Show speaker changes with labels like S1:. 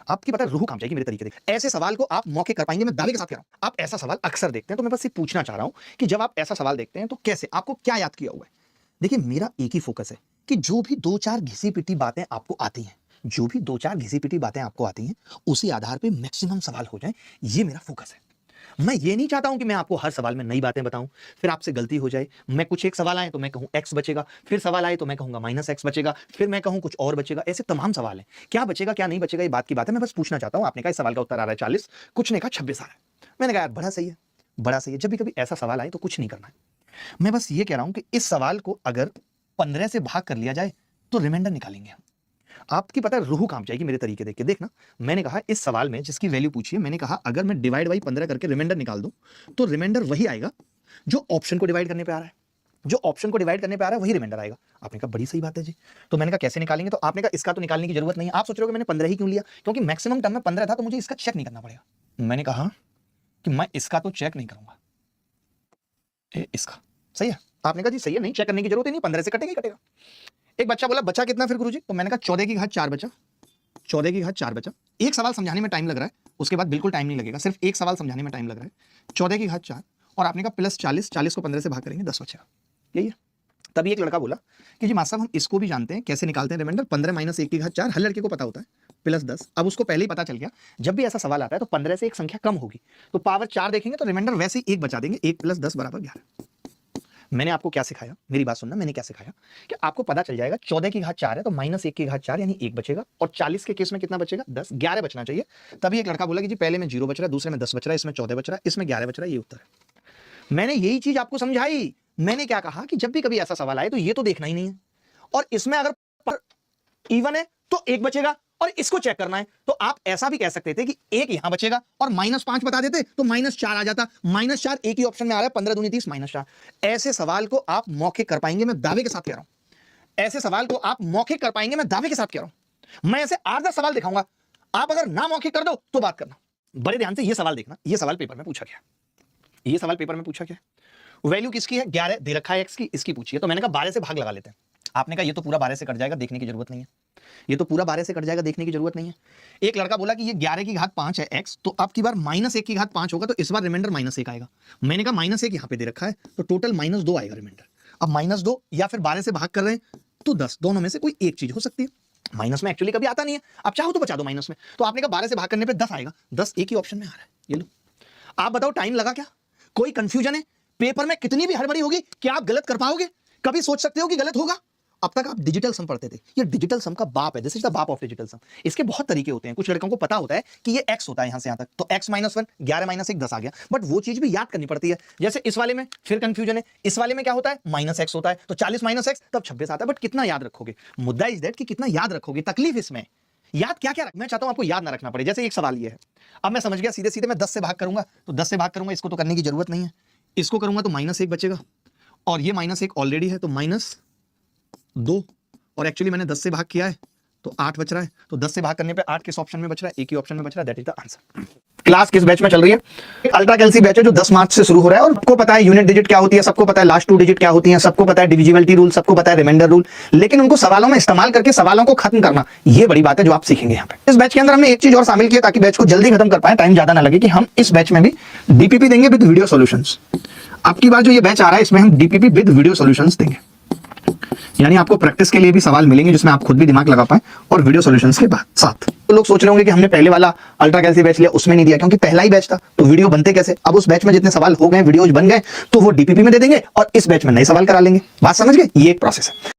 S1: आपकी पता है रूह काम जाएगी मेरे तरीके से। ऐसे सवाल को आप मौके कर पाएंगे, मैं दावे के साथ कह रहा हूं। आप ऐसा सवाल अक्सर देखते हैं, तो मैं बस ये पूछना चाह रहा हूं कि जब आप ऐसा सवाल देखते हैं तो कैसे, आपको क्या याद किया हुआ है। देखिए मेरा एक ही फोकस है कि जो भी दो चार घिसी पिटी बातें आपको आती हैं, जो भी दो चार घिसी पिटी बातें आपको आती हैं, उसी आधार पे मैक्सिमम सवाल हो जाए, ये मेरा फोकस है। मैं ये नहीं चाहता हूं कि मैं आपको हर सवाल में नई बातें बताऊं, फिर आपसे गलती हो जाए। मैं कुछ एक सवाल आए तो मैं कहूं x बचेगा, फिर सवाल आए तो मैं कहूंगा -x बचेगा, फिर मैं कहूं कुछ और बचेगा। ऐसे तमाम सवाल हैं, क्या बचेगा क्या नहीं बचेगा ये बात की बात है। मैं बस पूछना चाहता हूं। आपने कहा इस सवाल का उत्तर आ रहा है 40, कुछ ने कहा 26 आ रहा है। मैंने कहा यार बड़ा सही है, बड़ा सही है। जब भी कभी ऐसा सवाल आए तो कुछ नहीं करना है। मैं बस ये कह रहा हूं कि इस सवाल को अगर 15 से भाग कर लिया जाए तो रिमाइंडर निकालेंगे हम। आपकी पता है रूह कांप जाएगी मेरे तरीके देख के। देखना, मैंने कहा इस सवाल में जिसकी वैल्यू पूछी है, मैंने कहा अगर मैं डिवाइड बाई 15 करके रिमाइंडर निकाल दूं तो रिमाइंडर वही आएगा जो ऑप्शन को डिवाइड करने पे आ रहा है। जो ऑप्शन को डिवाइड करने पे आ रहा है वही रिमाइंडर आएगा। आपने कहा बड़ी सही बात है जी। तो मैंने कहा कैसे निकालेंगे, तो आपने कहा इसका तो निकालने की जरूरत नहीं है। आप सोच रहे हो कि मैंने 15 ही क्यों लिया, क्योंकि मैक्सिमम टर्म में 15 था तो मुझे इसका चेक नहीं करना पड़ेगा। मैंने कहा कि मैं इसका तो चेक नहीं करूंगा, इसका सही है। आपने कहा जी सही है, नहीं चेक करने की जरूरत ही नहीं, 15 से कटेगा ही कटेगा। एक बच्चा बोला बचा कितना फिर गुरुजी, तो मैंने कहा 14 की घात 4 बचा, 14 की घात 4 बचा। एक सवाल समझाने में टाइम लग रहा है, उसके बाद बिल्कुल टाइम नहीं लगेगा, सिर्फ एक सवाल समझाने में टाइम लग रहा है। 14 की घात 4 और आपने कहा प्लस 40, 40 को 15 से भाग करेंगे 10 बचेगा, यही है। तभी एक लड़का बोला कि जी मास्टर हम इसको भी जानते हैं, कैसे निकालते हैं रिमाइंडर, 15 माइनस 1 की घात 4 हर लड़के को पता होता है, प्लस 10। अब उसको पहले ही पता चल गया जब भी ऐसा सवाल आता है तो 15 से एक संख्या कम होगी तो पावर 4 देखेंगे तो रिमाइंडर वैसे ही 1 बचा देंगे, 1 + 10 = 11। मैंने आपको क्या सिखाया, मेरी बात सुनना, मैंने क्या सिखाया कि आपको पता चल जाएगा 14 की घात 4 है तो -1 की घात 4 यानी 1 बचेगा, और 40 के केस में कितना बचेगा, 10, 11 बचना चाहिए। तभी एक लड़का बोला कि जी पहले में 0 बच रहा है, दूसरे में 10 बच रहा है, इसमें 14 बच रहा है, इसमें 11 बच रहा है, ये उत्तर है। मैंने यही चीज आपको समझाई। मैंने क्या कहा कि जब भी कभी ऐसा सवाल आए तो ये तो देखना ही नहीं है, और इसमें अगर इवन है तो 1 बचेगा और इसको चेक करना है। तो आप ऐसा भी कह सकते थे कि 1 यहां बचेगा और -5 बता देते तो -4 आ जाता। -4 एक ही ऑप्शन में आ रहा है, 15 दूनी 30 -4। ऐसे सवाल को आप मौखिक कर पाएंगे, मैं दावे के साथ कह रहा हूं। ऐसे सवाल को आप मौखिक कर पाएंगे, मैं दावे के साथ कह रहा हूं। मैं ऐसे 8-10 सवाल दिखाऊंगा, आप अगर ना मौखिक कर दो तो बात करना। बड़े ध्यान से ये सवाल देखना, ये सवाल पेपर में पूछा गया, ये सवाल पेपर में पूछा गया। वैल्यू किसकी है, 11 दे रखा है एक्स की, इसकी पूछिए। तो मैंने कहा 12 से भाग लगा लेते हैं। आपने कहा ये तो पूरा 12 से कट जाएगा, देखने की जरूरत नहीं है, ये तो पूरा 12 से कट जाएगा, देखने की जरूरत नहीं है। एक लड़का बोला कि ये 11 की घात 5 है x, तो अब की बार -1 की घात 5 होगा तो इस बार रिमाइंडर -1 आएगा। मैंने कहा -1 यहां पे दे रखा है तो टोटल -2 आएगा रिमाइंडर। अब -2 या फिर 12 से भाग कर रहे हैं तो 10, दोनों में से कोई एक चीज हो सकती है। माइनस में एक्चुअली कभी आता नहीं है, आप चाहो तो बचा दो माइनस में। तो आपने कहा 12 से भाग करने पे 10 आएगा, 10 एक ही ऑप्शन में आ रहा है, ये लो। आप बताओ टाइम लगा क्या, कोई कंफ्यूजन है, पेपर में कितनी भी हड़बड़ी होगी क्या आप गलत कर पाओगे, कभी सोच सकते हो कि गलत होगा। अब तक आप डिजिटल सम पढ़ते थे, ये डिजिटल सम का बाप है, दिस इज द बाप ऑफ डिजिटल सम। इसके बहुत तरीके होते हैं, कुछ लड़कों को पता होता है कि ये x होता है यहां से यहां तक, तो x -1 11 - 1 10 आ गया, बट वो चीज भी याद करनी पड़ती है। जैसे इस वाले में फिर कंफ्यूजन है, इस वाले में क्या होता है -x होता है, तो 40 - x तब 26 आता है, बट कितना याद रखोगे। मुद्दा इज दैट कि कितना याद रखोगे, तकलीफ इसमें याद क्या क्या रखना। मैं चाहता हूं आपको याद ना रखना पड़े। जैसे एक सवाल ये है, अब मैं समझ गया, सीधे सीधे मैं 10 से भाग करूंगा तो 10 से भाग करूंगा, इसको तो करने की जरूरत नहीं है, इसको करूंगा तो -1 बचेगा, और ये -1 ऑलरेडी है तो -2, और एक्चुअली मैंने 10 से भाग किया है तो 8 बच रहा है, तो 10 से भाग करने पे 8 किस ऑप्शन में बच रहा है, एक ही ऑप्शन में बच रहा है, that is the answer. Class किस बैच में चल रही है, अल्ट्रा कैलसी बैच है जो 10 मार्च से शुरू हो रहा है, और सबको पता है यूनिट डिजिट क्या होती है, सबको पता है लास्ट 2 डिजिट क्या होती है, सबको पता है डिविजिबिलिटी रूल, सबको पता है रिमाइंडर रूल, लेकिन उनको सवालों में इस्तेमाल करके सवालों को खत्म करना, ये बड़ी बात है जो आप सीखेंगे यहाँ पे। इस बैच के अंदर हमने एक चीज और शामिल की ताकि बैच को जल्दी खत्म कर पाए, टाइम ज्यादा ना लगे, कि हम इस बैच में भी डीपीपी देंगे विद वीडियो सॉल्यूशंस। अब की बार जो ये बैच आ रहा है इसमें हम डीपीपी विद वीडियो सॉल्यूशंस देंगे, यानी आपको प्रैक्टिस के लिए भी सवाल मिलेंगे जिसमें आप खुद भी दिमाग लगा पाए, और वीडियो सॉल्यूशंस के बाद साथ। तो लोग सोच रहे होंगे कि हमने पहले वाला अल्ट्रा कैलसी बैच लिया उसमें नहीं दिया, क्योंकि पहला ही बैच था तो वीडियो बनते कैसे। अब उस बैच में जितने सवाल हो गए, वीडियोज बन गए, तो वो डीपीपी में दे देंगे और इस बैच में नए सवाल करा लेंगे। बात समझ गए, ये एक प्रोसेस है।